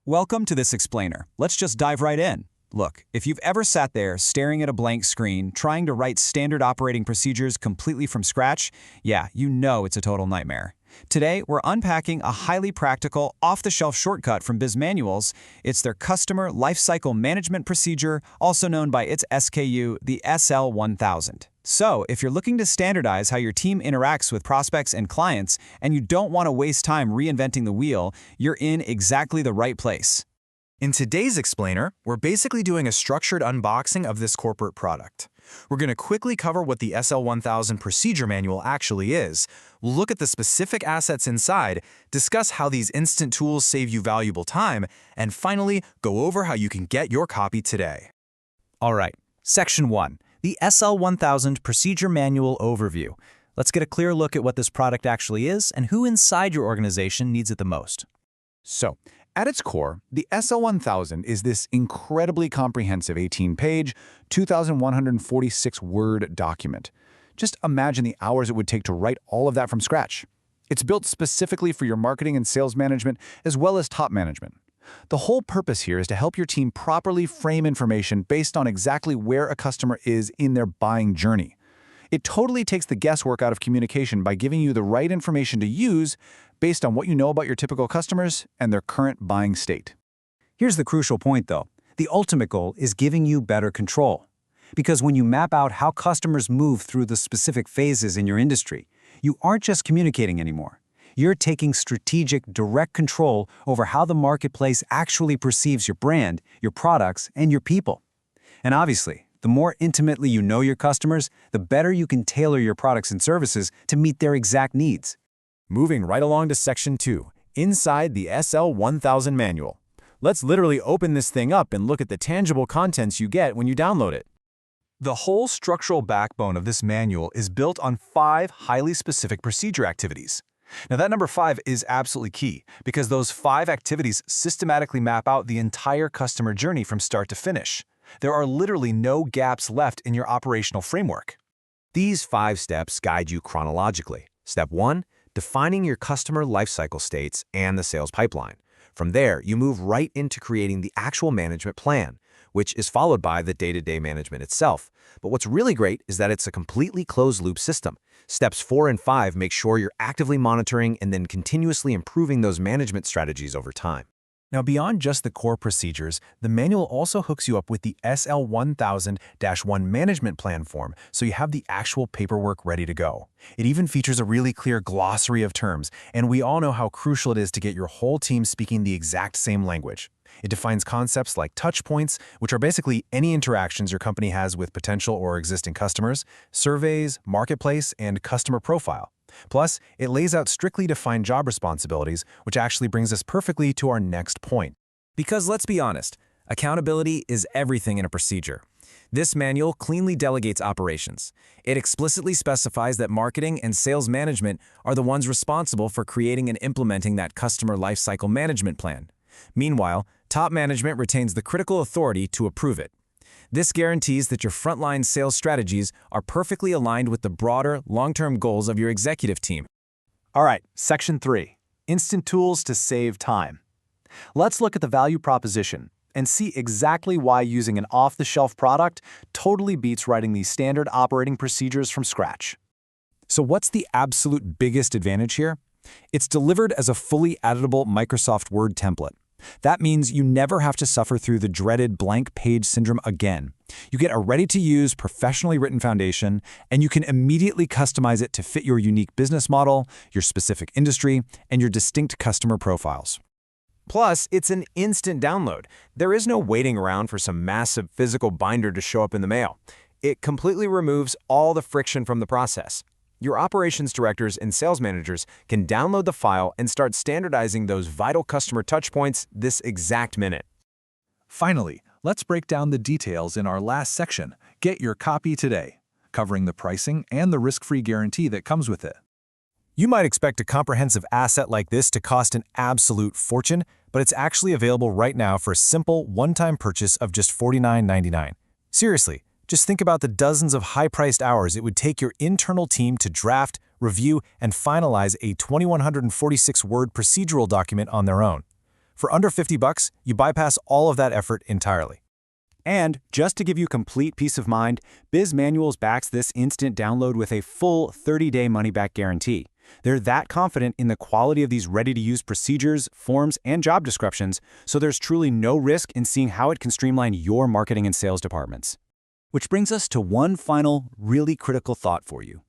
Welcome to this explainer. Let's just dive right in. Look, if you've ever sat there staring at a blank screen, trying to write standard operating procedures completely from scratch, yeah, you know it's a total nightmare. Today, we're unpacking a highly practical, off-the-shelf shortcut from Bizmanualz. It's their Customer Lifecycle Management Procedure, also known by its SKU, the SL1000. So, if you're looking to standardize how your team interacts with prospects and clients, and you don't want to waste time reinventing the wheel, you're in exactly the right place. In today's explainer, we're basically doing a structured unboxing of this corporate product. We're going to quickly cover what the SL1000 procedure manual actually is. We'll look at the specific assets inside, discuss how these instant tools save you valuable time, and finally, go over how you can get your copy today. All right, Section 1, the SL1000 Procedure Manual Overview. Let's get a clear look at what this product actually is and who inside your organization needs it the most. So, at its core, the SL1000 is this incredibly comprehensive 18-page, 2,146-word document. Just imagine the hours it would take to write all of that from scratch. It's built specifically for your marketing and sales management, as well as top management. The whole purpose here is to help your team properly frame information based on exactly where a customer is in their buying journey. It totally takes the guesswork out of communication by giving you the right information to use based on what you know about your typical customers and their current buying state. Here's the crucial point, though. The ultimate goal is giving you better control. Because when you map out how customers move through the specific phases in your industry, you aren't just communicating anymore. You're taking strategic, direct control over how the marketplace actually perceives your brand, your products, and your people. And obviously, the more intimately you know your customers, the better you can tailor your products and services to meet their exact needs. Moving right along to Section 2, inside the SL1000 manual. Let's literally open this thing up and look at the tangible contents you get when you download it. The whole structural backbone of this manual is built on 5 highly specific procedure activities. Now that number 5 is absolutely key because those 5 activities systematically map out the entire customer journey from start to finish. There are literally no gaps left in your operational framework. These 5 steps guide you chronologically. Step 1, defining your customer lifecycle states and the sales pipeline. From there, you move right into creating the actual management plan, which is followed by the day-to-day management itself. But what's really great is that it's a completely closed-loop system. Steps 4 and 5 make sure you're actively monitoring and then continuously improving those management strategies over time. Now, beyond just the core procedures, the manual also hooks you up with the SL1000-1 management plan form, so you have the actual paperwork ready to go. It even features a really clear glossary of terms, and we all know how crucial it is to get your whole team speaking the exact same language. It defines concepts like touch points, which are basically any interactions your company has with potential or existing customers, surveys, marketplace, and customer profile. Plus, it lays out strictly defined job responsibilities, which actually brings us perfectly to our next point. Because let's be honest, accountability is everything in a procedure. This manual cleanly delegates operations. It explicitly specifies that marketing and sales management are the ones responsible for creating and implementing that customer lifecycle management plan. Meanwhile, top management retains the critical authority to approve it. This guarantees that your frontline sales strategies are perfectly aligned with the broader, long-term goals of your executive team. All right, Section 3, Instant Tools to Save Time. Let's look at the value proposition and see exactly why using an off-the-shelf product totally beats writing these standard operating procedures from scratch. So what's the absolute biggest advantage here? It's delivered as a fully editable Microsoft Word template. That means you never have to suffer through the dreaded blank page syndrome again. You get a ready-to-use, professionally written foundation, and you can immediately customize it to fit your unique business model, your specific industry, and your distinct customer profiles. Plus, it's an instant download. There is no waiting around for some massive physical binder to show up in the mail. It completely removes all the friction from the process. Your operations directors and sales managers can download the file and start standardizing those vital customer touchpoints this exact minute. Finally, let's break down the details in our last section, Get Your Copy Today, covering the pricing and the risk-free guarantee that comes with it. You might expect a comprehensive asset like this to cost an absolute fortune, but it's actually available right now for a simple one-time purchase of just $49.99. Seriously, just think about the dozens of high-priced hours it would take your internal team to draft, review, and finalize a 2,146-word procedural document on their own. For under $50, you bypass all of that effort entirely. And just to give you complete peace of mind, Bizmanualz backs this instant download with a full 30-day money-back guarantee. They're that confident in the quality of these ready-to-use procedures, forms, and job descriptions, so there's truly no risk in seeing how it can streamline your marketing and sales departments. Which brings us to one final, really critical thought for you.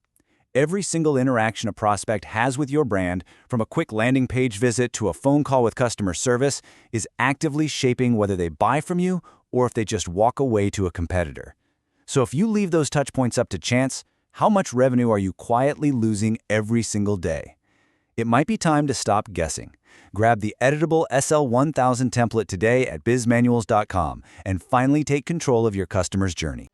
Every single interaction a prospect has with your brand, from a quick landing page visit to a phone call with customer service, is actively shaping whether they buy from you or if they just walk away to a competitor. So if you leave those touch points up to chance, how much revenue are you quietly losing every single day? It might be time to stop guessing. Grab the Editable SL1000 template today at bizmanualz.com and finally take control of your customer's journey.